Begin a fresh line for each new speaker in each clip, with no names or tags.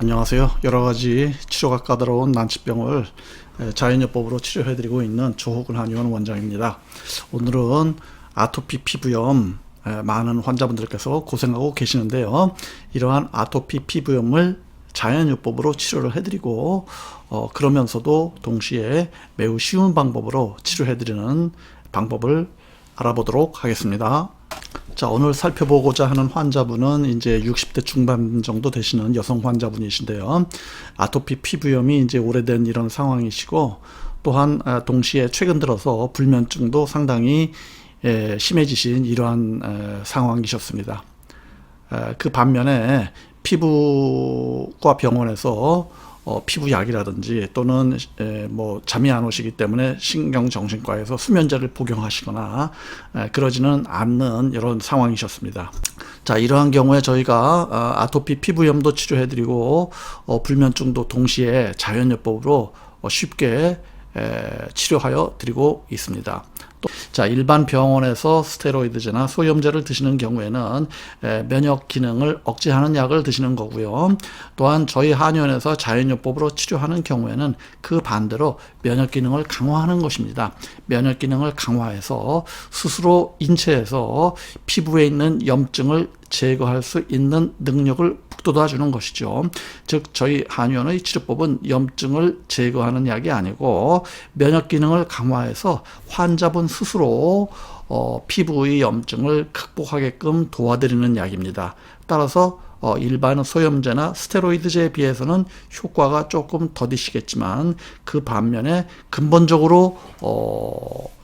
안녕하세요. 여러가지 치료가 까다로운 난치병을 자연요법으로 치료해드리고 있는 조호근 한의원 원장입니다. 오늘은 아토피 피부염 많은 환자분들께서 고생하고 계시는데요. 이러한 아토피 피부염을 자연요법으로 치료를 해드리고 그러면서도 동시에 매우 쉬운 방법으로 치료해드리는 방법을 알아보도록 하겠습니다. 자, 오늘 살펴보고자 하는 환자분은 이제 60대 중반 정도 되시는 여성 환자분이신데요. 아토피 피부염이 이제 오래된 이런 상황이시고, 또한 동시에 최근 들어서 불면증도 상당히 심해지신 이러한 상황이셨습니다. 그 반면에 피부과 병원에서 피부약이라든지 또는 뭐 잠이 안 오시기 때문에 신경정신과에서 수면제를 복용하시거나 그러지는 않는 이런 상황이셨습니다. 자, 이러한 경우에 저희가 아토피 피부염도 치료해드리고 불면증도 동시에 자연요법으로 쉽게 치료하여 드리고 있습니다. 자, 일반 병원에서 스테로이드제나 소염제를 드시는 경우에는 면역 기능을 억제하는 약을 드시는 거고요. 또한 저희 한의원에서 자연요법으로 치료하는 경우에는 그 반대로 면역 기능을 강화하는 것입니다. 면역 기능을 강화해서 스스로 인체에서 피부에 있는 염증을 제거할 수 있는 능력을 북돋아 주는 것이죠. 즉 저희 한의원의 치료법은 염증을 제거하는 약이 아니고 면역 기능을 강화해서 환자분 스스로 피부의 염증을 극복하게끔 도와드리는 약입니다. 따라서 일반 소염제나 스테로이드제에 비해서는 효과가 조금 더디시겠지만 그 반면에 근본적으로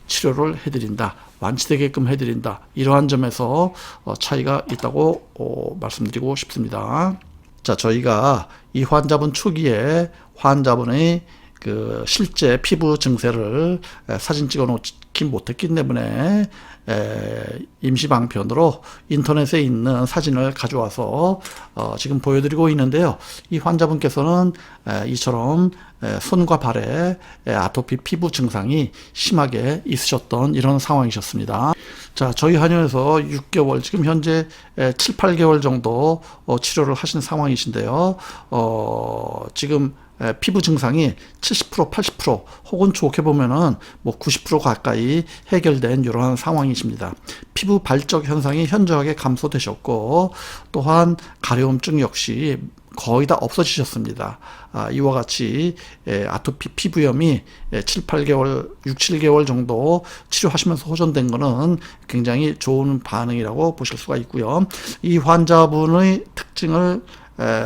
치료를 해드린다, 완치되게끔 해드린다, 이러한 점에서 차이가 있다고 말씀드리고 싶습니다. 자, 저희가 이 환자분 초기에 환자분의 그 실제 피부 증세를 사진 찍어 놓지 못했기 때문에 임시방편으로 인터넷에 있는 사진을 가져와서 지금 보여드리고 있는데요. 이 환자분께서는 이처럼 손과 발에 아토피 피부 증상이 심하게 있으셨던 이런 상황이셨습니다. 자, 저희 한의원에서 6개월, 지금 현재 7, 8개월 정도 치료를 하신 상황이신데요. 지금 피부 증상이 70%, 80% 혹은 좋게 보면은 뭐 90% 가까이 해결된 이러한 상황이십니다. 피부 발적 현상이 현저하게 감소되셨고, 또한 가려움증 역시 거의 다 없어지셨습니다. 이와 같이 아토피 피부염이 7, 8개월, 6, 7개월 정도 치료하시면서 호전된 것은 굉장히 좋은 반응이라고 보실 수가 있고요. 이 환자분의 특징을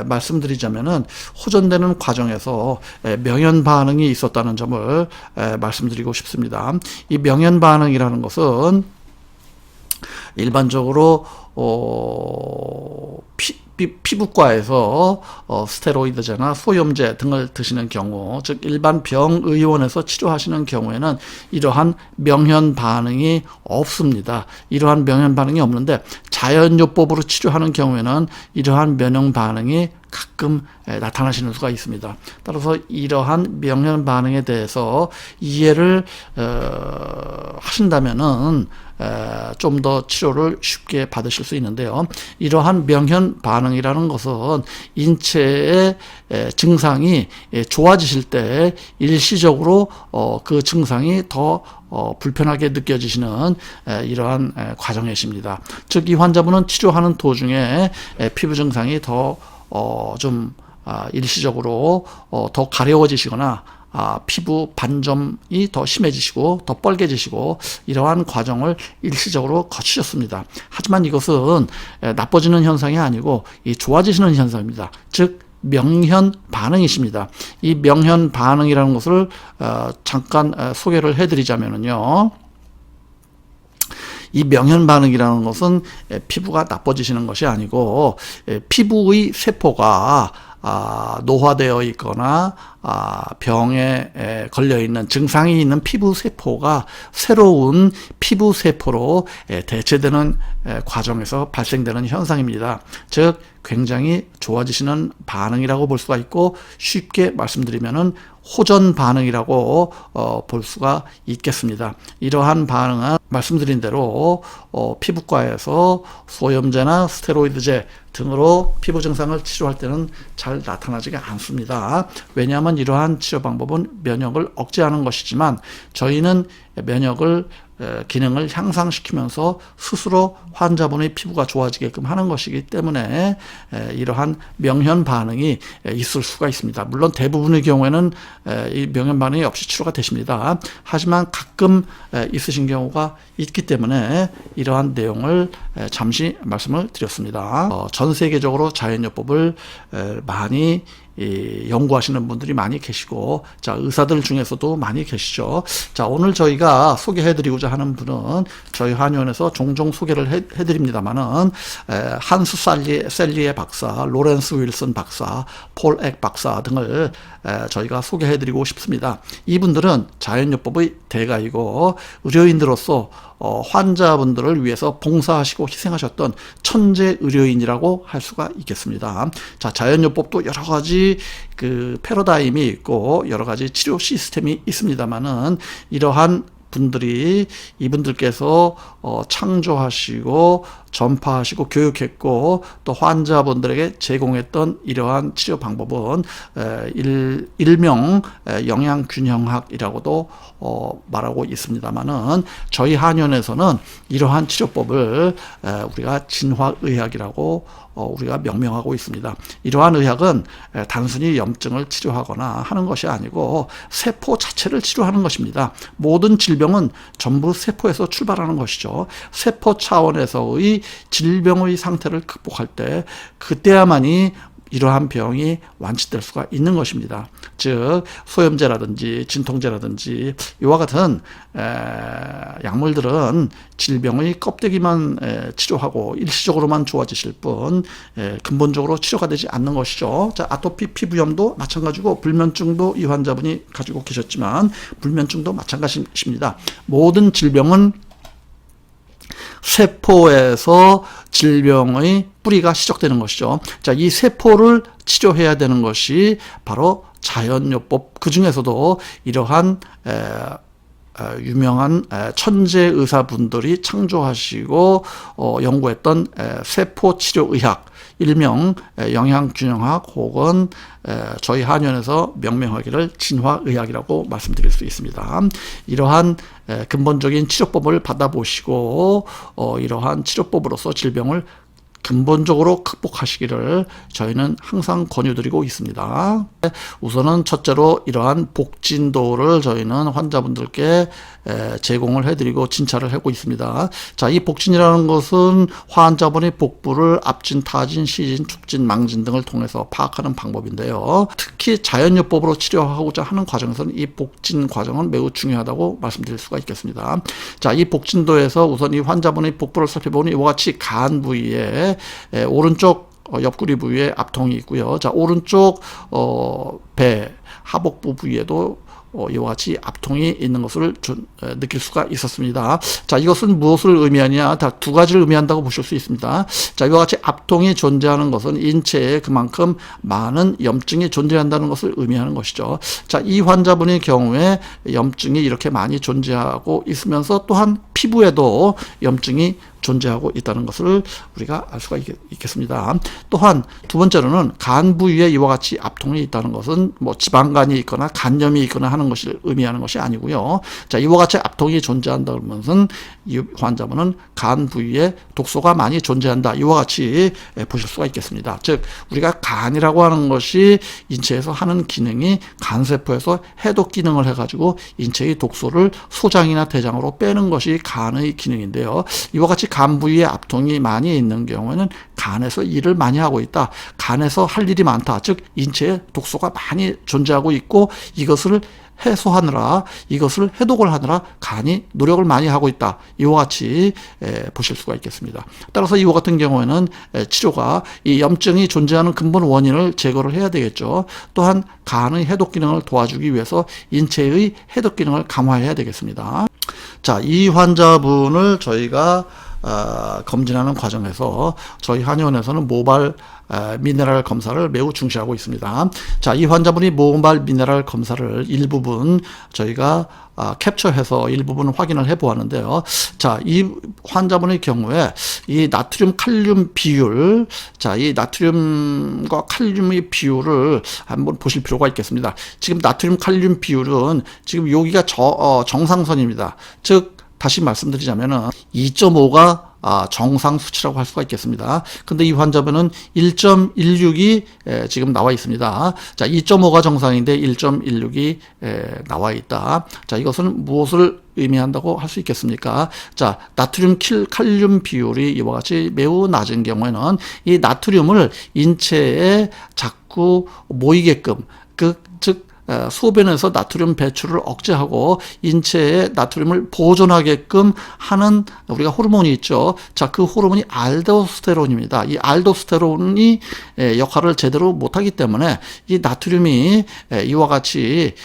말씀드리자면은 호전되는 과정에서 명현 반응이 있었다는 점을 말씀드리고 싶습니다. 이 명현 반응이라는 것은 일반적으로 피부과에서 스테로이드제나 소염제 등을 드시는 경우, 즉 일반 병의원에서 치료하시는 경우에는 이러한 명현 반응이 없습니다. 이러한 명현 반응이 없는데 자연요법으로 치료하는 경우에는 이러한 면역 반응이 가끔 나타나시는 수가 있습니다. 따라서 이러한 명현 반응에 대해서 이해를 하신다면은 좀 더 치료를 쉽게 받으실 수 있는데요. 이러한 명현 반응이라는 것은 인체의 증상이 좋아지실 때 일시적으로 그 증상이 더 불편하게 느껴지시는 이러한 과정이십니다. 즉 이 환자분은 치료하는 도중에 피부 증상이 더 일시적으로 더 가려워지시거나 피부 반점이 더 심해지시고 더 뻘개지시고 이러한 과정을 일시적으로 거치셨습니다. 하지만 이것은 나빠지는 현상이 아니고 좋아지시는 현상입니다. 즉 명현 반응이십니다. 이 명현 반응이라는 것을 잠깐 소개를 해드리자면요. 이 명현 반응이라는 것은 피부가 나빠지시는 것이 아니고 피부의 세포가 노화되어 있거나 병에 걸려 있는 증상이 있는 피부 세포가 새로운 피부 세포로 대체되는 과정에서 발생되는 현상입니다. 즉 굉장히 좋아지시는 반응이라고 볼 수가 있고, 쉽게 말씀드리면은 호전 반응이라고 볼 수가 있겠습니다. 이러한 반응은 말씀드린 대로 피부과에서 소염제나 스테로이드제 등으로 피부 증상을 치료할 때는 잘 나타나지가 않습니다. 왜냐하면 이러한 치료 방법은 면역을 억제하는 것이지만, 저희는 면역을 기능을 향상시키면서 스스로 환자분의 피부가 좋아지게끔 하는 것이기 때문에 이러한 명현 반응이 있을 수가 있습니다. 물론 대부분의 경우에는 이 명현 반응이 없이 치료가 되십니다. 하지만 가끔 있으신 경우가 있기 때문에 이러한 내용을 잠시 말씀을 드렸습니다. 전 세계적으로 자연요법을 많이 연구하시는 분들이 많이 계시고, 자, 의사들 중에서도 많이 계시죠. 자, 오늘 저희가 소개해드리고자 하는 분은 저희 한의원에서 종종 소개를 해드립니다만은 한스 셀리에 박사, 로렌스 윌슨 박사, 폴 액 박사 등을 저희가 소개해드리고 싶습니다. 이분들은 자연요법의 대가이고 의료인들로서 환자분들을 위해서 봉사하시고 희생하셨던 천재 의료인이라고 할 수가 있겠습니다. 자, 자연요법도 여러 가지 그 패러다임이 있고 여러 가지 치료 시스템이 있습니다만은, 이러한 분들이 이분들께서 창조하시고 전파하시고 교육했고 또 환자분들에게 제공했던 이러한 치료 방법은 일명 영양균형학이라고도 말하고 있습니다만은, 저희 한의원에서는 이러한 치료법을 우리가 진화의학이라고 우리가 명명하고 있습니다. 이러한 의학은 단순히 염증을 치료하거나 하는 것이 아니고 세포 자체를 치료하는 것입니다. 모든 질병은 전부 세포에서 출발하는 것이죠. 세포 차원에서의 질병의 상태를 극복할 때, 그때야만이 이러한 병이 완치될 수가 있는 것입니다. 즉 소염제라든지 진통제라든지 이와 같은 약물들은 질병의 껍데기만 치료하고 일시적으로만 좋아지실 뿐 근본적으로 치료가 되지 않는 것이죠. 자, 아토피 피부염도 마찬가지고 불면증도 이 환자분이 가지고 계셨지만 불면증도 마찬가지입니다. 모든 질병은 세포에서 질병의 뿌리가 시작되는 것이죠. 자, 이 세포를 치료해야 되는 것이 바로 자연요법, 그 중에서도 이러한 유명한 천재 의사분들이 창조하시고 연구했던 세포치료의학, 일명 영양균형학 혹은 저희 한의원에서 명명하기를 진화의학이라고 말씀드릴 수 있습니다. 이러한 근본적인 치료법을 받아보시고 이러한 치료법으로서 질병을 근본적으로 극복하시기를 저희는 항상 권유드리고 있습니다. 우선은 첫째로 이러한 복진도를 저희는 환자분들께 제공을 해드리고 진찰을 하고 있습니다. 자, 이 복진이라는 것은 환자분의 복부를 앞진, 타진, 시진, 축진, 망진 등을 통해서 파악하는 방법인데요. 특히 자연요법으로 치료하고자 하는 과정에서는 이 복진 과정은 매우 중요하다고 말씀드릴 수가 있겠습니다. 자, 이 복진도에서 우선 이 환자분의 복부를 살펴보니 이와 같이 간 부위에 오른쪽 옆구리 부위에 압통이 있고요. 자, 오른쪽 배 하복부 부위에도 이와 같이 압통이 있는 것을 느낄 수가 있었습니다. 자, 이것은 무엇을 의미하냐? 다 두 가지를 의미한다고 보실 수 있습니다. 자, 이와 같이 압통이 존재하는 것은 인체에 그만큼 많은 염증이 존재한다는 것을 의미하는 것이죠. 자, 이 환자분의 경우에 염증이 이렇게 많이 존재하고 있으면서 또한 피부에도 염증이 존재하고 있다는 것을 우리가 알 수가 있겠습니다. 또한 두 번째로는 간 부위에 이와 같이 압통이 있다는 것은 뭐 지방간이 있거나 간염이 있거나 하는 것을 의미하는 것이 아니고요. 자, 이와 같이 압통이 존재한다 그러면 이 환자분은 간 부위에 독소가 많이 존재한다. 이와 같이 보실 수가 있겠습니다. 즉 우리가 간이라고 하는 것이 인체에서 하는 기능이 간세포에서 해독 기능을 해가지고 인체의 독소를 소장이나 대장으로 빼는 것이 간의 기능인데요. 이와 같이 간 부위에 압통이 많이 있는 경우에는 간에서 일을 많이 하고 있다. 간에서 할 일이 많다. 즉 인체에 독소가 많이 존재하고 있고 이것을 해소하느라, 이것을 해독을 하느라 간이 노력을 많이 하고 있다. 이와 같이 보실 수가 있겠습니다. 따라서 이와 같은 경우에는 치료가 이 염증이 존재하는 근본 원인을 제거를 해야 되겠죠. 또한 간의 해독 기능을 도와주기 위해서 인체의 해독 기능을 강화해야 되겠습니다. 자, 이 환자분을 저희가 검진하는 과정에서 저희 한의원에서는 모발 미네랄 검사를 매우 중시하고 있습니다. 자, 이 환자분이 모발 미네랄 검사를 일부분 저희가 캡처해서 일부분 확인을 해 보았는데요. 자, 이 환자분의 경우에 이 나트륨 칼륨 비율, 자, 이 나트륨과 칼륨의 비율을 한번 보실 필요가 있겠습니다. 지금 나트륨 칼륨 비율은 지금 여기가 정상선입니다. 즉 다시 말씀드리자면은 2.5가 정상 수치라고 할 수가 있겠습니다. 근데 이 환자분은 1.16이 지금 나와 있습니다. 자, 2.5가 정상인데 1.16이 나와 있다. 자, 이것은 무엇을 의미한다고 할 수 있겠습니까? 자, 나트륨 칼륨 비율이 이와 같이 매우 낮은 경우에는 이 나트륨을 인체에 자꾸 모이게끔 즉 소변에서 나트륨 배출을 억제하고 인체에 나트륨을 보존하게끔 하는 우리가 호르몬이 있죠. 자, 그 호르몬이 알도스테론입니다. 이 알도스테론이 역할을 제대로 못하기 때문에 이 나트륨이 이와 같이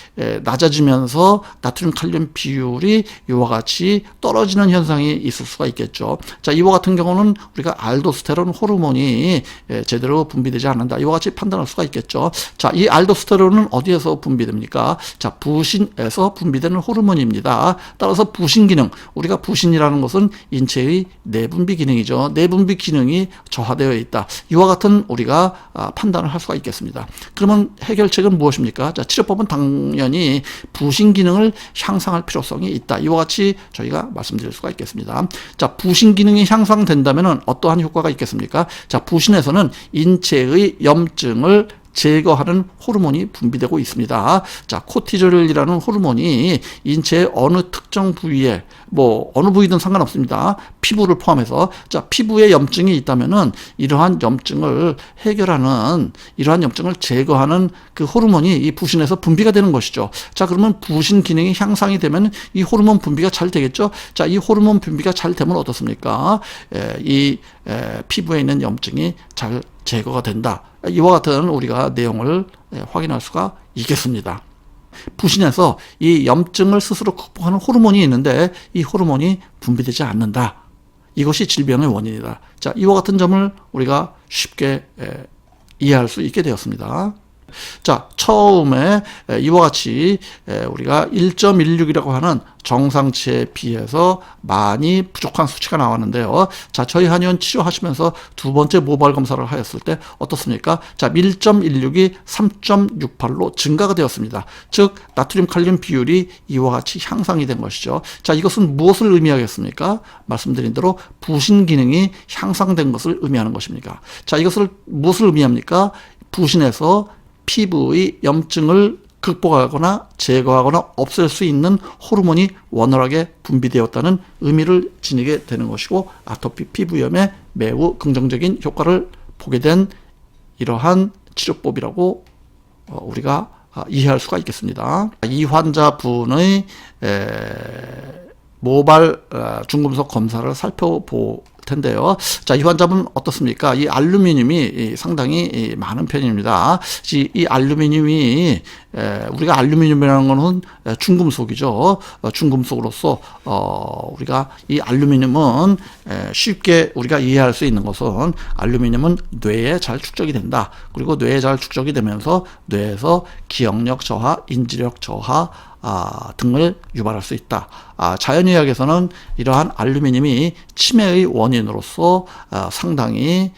낮아지면서 나트륨 칼륨 비율이 이와 같이 떨어지는 현상이 있을 수가 있겠죠. 자, 이와 같은 경우는 우리가 알도스테론 호르몬이 제대로 분비되지 않는다. 이와 같이 판단할 수가 있겠죠. 자, 이 알도스테론은 어디에서 분비됩니까? 자, 부신에서 분비되는 호르몬입니다. 따라서 부신 기능, 우리가 부신이라는 것은 인체의 내분비 기능이죠. 내분비 기능이 저하되어 있다. 이와 같은 우리가 판단을 할 수가 있겠습니다. 그러면 해결책은 무엇입니까? 자, 치료법은 당연히 부신 기능을 향상할 필요성이 있다. 이와 같이 저희가 말씀드릴 수가 있겠습니다. 자, 부신 기능이 향상된다면 어떠한 효과가 있겠습니까? 자, 부신에서는 인체의 염증을 제거하는 호르몬이 분비되고 있습니다. 자, 코티졸이라는 호르몬이 인체의 어느 특정 부위에 어느 부위든 상관없습니다. 피부를 포함해서 자, 피부에 염증이 있다면은 이러한 염증을 해결하는 이러한 염증을 제거하는 그 호르몬이 이 부신에서 분비가 되는 것이죠. 자, 그러면 부신 기능이 향상이 되면 이 호르몬 분비가 잘 되겠죠. 자, 이 호르몬 분비가 잘 되면 어떻습니까? 피부에 있는 염증이 잘 제거가 된다. 이와 같은 우리가 내용을 확인할 수가 있겠습니다. 부신에서 이 염증을 스스로 극복하는 호르몬이 있는데 이 호르몬이 분비되지 않는다. 이것이 질병의 원인이다. 자, 이와 같은 점을 우리가 쉽게 이해할 수 있게 되었습니다. 자, 처음에 이와 같이 우리가 1.16이라고 하는 정상치에 비해서 많이 부족한 수치가 나왔는데요. 자, 저희 한의원 치료하시면서 두 번째 모발 검사를 하였을 때 어떻습니까? 자, 1.16이 3.68로 증가가 되었습니다. 즉, 나트륨 칼륨 비율이 이와 같이 향상이 된 것이죠. 자, 이것은 무엇을 의미하겠습니까? 말씀드린 대로 부신 기능이 향상된 것을 의미하는 것입니까? 자, 이것을 무엇을 의미합니까? 부신에서 피부의 염증을 극복하거나 제거하거나 없앨 수 있는 호르몬이 원활하게 분비되었다는 의미를 지니게 되는 것이고 아토피 피부염에 매우 긍정적인 효과를 보게 된 이러한 치료법이라고 우리가 이해할 수가 있겠습니다. 이 환자분의 모발 중금속 검사를 살펴볼 텐데요. 자, 이 환자분 어떻습니까? 이 알루미늄이 상당히 많은 편입니다. 이 알루미늄이 우리가 알루미늄이라는 것은 중금속이죠. 중금속으로서 우리가 이 알루미늄은 쉽게 우리가 이해할 수 있는 것은 알루미늄은 뇌에 잘 축적이 된다. 그리고 뇌에 잘 축적이 되면서 뇌에서 기억력 저하, 인지력 저하 등을 유발할 수 있다. 자연의학에서는 이러한 알루미늄이 치매의 원인으로서 상당히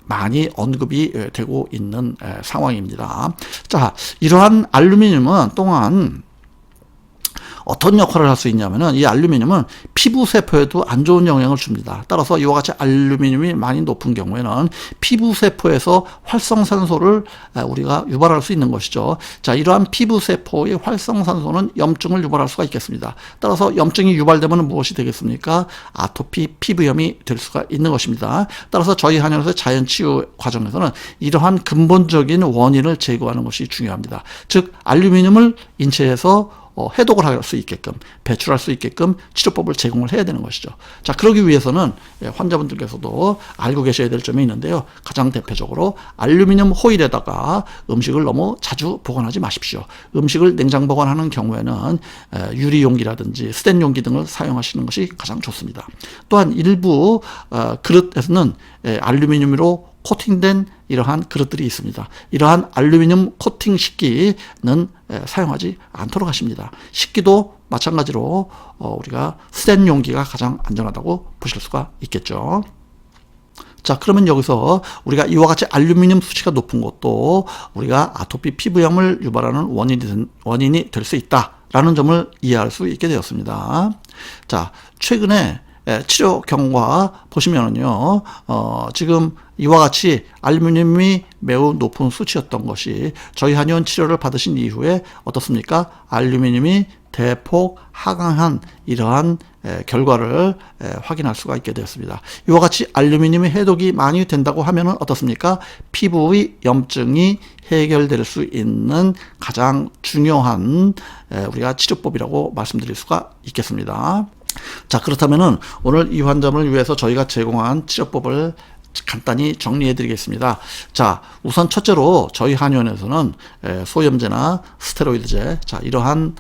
많이 언급이 되고 있는 상황입니다. 자, 이러한 알루미늄은 또한 어떤 역할을 할 수 있냐면은 이 알루미늄은 피부 세포에도 안 좋은 영향을 줍니다. 따라서 이와 같이 알루미늄이 많이 높은 경우에는 피부 세포에서 활성산소를 우리가 유발할 수 있는 것이죠. 자, 이러한 피부 세포의 활성산소는 염증을 유발할 수가 있겠습니다. 따라서 염증이 유발되면 무엇이 되겠습니까? 아토피 피부염이 될 수가 있는 것입니다. 따라서 저희 한의원에서 자연치유 과정에서는 이러한 근본적인 원인을 제거하는 것이 중요합니다. 즉 알루미늄을 인체에서 해독을 할 수 있게끔, 배출할 수 있게끔 치료법을 제공을 해야 되는 것이죠. 자, 그러기 위해서는 환자분들께서도 알고 계셔야 될 점이 있는데요. 가장 대표적으로 알루미늄 호일에다가 음식을 너무 자주 보관하지 마십시오. 음식을 냉장 보관하는 경우에는 유리 용기라든지 스텐 용기 등을 사용하시는 것이 가장 좋습니다. 또한 일부 그릇에서는 알루미늄으로 코팅된 이러한 그릇들이 있습니다. 이러한 알루미늄 코팅 식기는 사용하지 않도록 하십니다. 식기도 마찬가지로 우리가 스텐 용기가 가장 안전하다고 보실 수가 있겠죠. 자, 그러면 여기서 우리가 이와 같이 알루미늄 수치가 높은 것도 우리가 아토피 피부염을 유발하는 원인이 될 수 있다라는 점을 이해할 수 있게 되었습니다. 자, 최근에 치료 경과 보시면은요, 지금 이와 같이 알루미늄이 매우 높은 수치였던 것이 저희 한의원 치료를 받으신 이후에 어떻습니까? 알루미늄이 대폭 하강한 이러한 결과를 확인할 수가 있게 되었습니다. 이와 같이 알루미늄의 해독이 많이 된다고 하면은 어떻습니까? 피부의 염증이 해결될 수 있는 가장 중요한 우리가 치료법이라고 말씀드릴 수가 있겠습니다. 자, 그렇다면은 오늘 이 환자분을 위해서 저희가 제공한 치료법을 간단히 정리해 드리겠습니다. 자, 우선 첫째로 저희 한의원에서는 소염제나 스테로이드제, 자, 이러한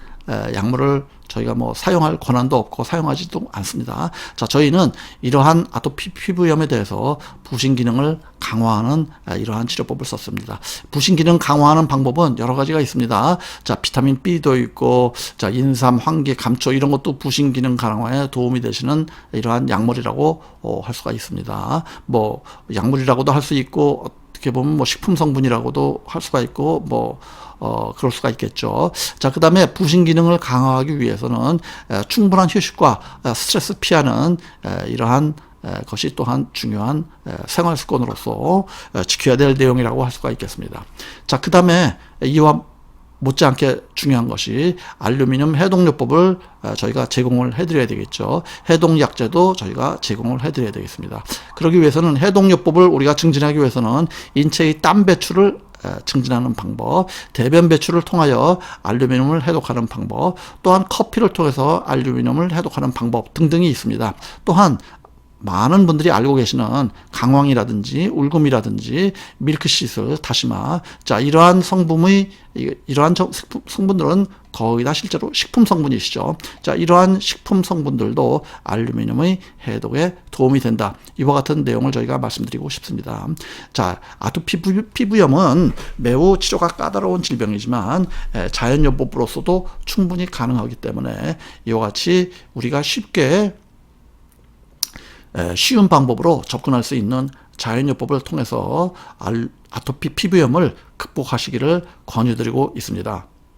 약물을 저희가 사용할 권한도 없고 사용하지도 않습니다. 자, 저희는 이러한 아토피 피부염에 대해서 부신 기능을 강화하는 이러한 치료법을 썼습니다. 부신 기능 강화하는 방법은 여러 가지가 있습니다. 자, 비타민 B도 있고, 자, 인삼, 황기, 감초 이런 것도 부신 기능 강화에 도움이 되시는 이러한 약물이라고 할 수가 있습니다. 약물이라고도 할 수 있고, 어떻게 보면 식품 성분이라고도 할 수가 있고, 그럴 수가 있겠죠. 자, 그 다음에 부신 기능을 강화하기 위해서는 충분한 휴식과 스트레스 피하는 이러한 것이 또한 중요한 생활 습관으로서 지켜야 될 내용이라고 할 수가 있겠습니다. 자, 그 다음에 이와 못지않게 중요한 것이 알루미늄 해독요법을 저희가 제공을 해드려야 되겠죠. 해독약제도 저희가 제공을 해드려야 되겠습니다. 그러기 위해서는 해독요법을 우리가 증진하기 위해서는 인체의 땀 배출을 증진하는 방법, 대변 배출을 통하여 알루미늄을 해독하는 방법, 또한 커피를 통해서 알루미늄을 해독하는 방법 등등이 있습니다. 또한 많은 분들이 알고 계시는 강황이라든지 울금이라든지 밀크시슬, 다시마, 자, 이러한 성분들은 거의 다 실제로 식품 성분이시죠. 자, 이러한 식품 성분들도 알루미늄의 해독에 도움이 된다. 이와 같은 내용을 저희가 말씀드리고 싶습니다. 자, 아토피 피부염은 매우 치료가 까다로운 질병이지만 자연요법으로서도 충분히 가능하기 때문에 이와 같이 우리가 쉽게 쉬운 방법으로 접근할 수 있는 자연요법을 통해서 아토피 피부염을 극복하시기를 권유드리고 있습니다.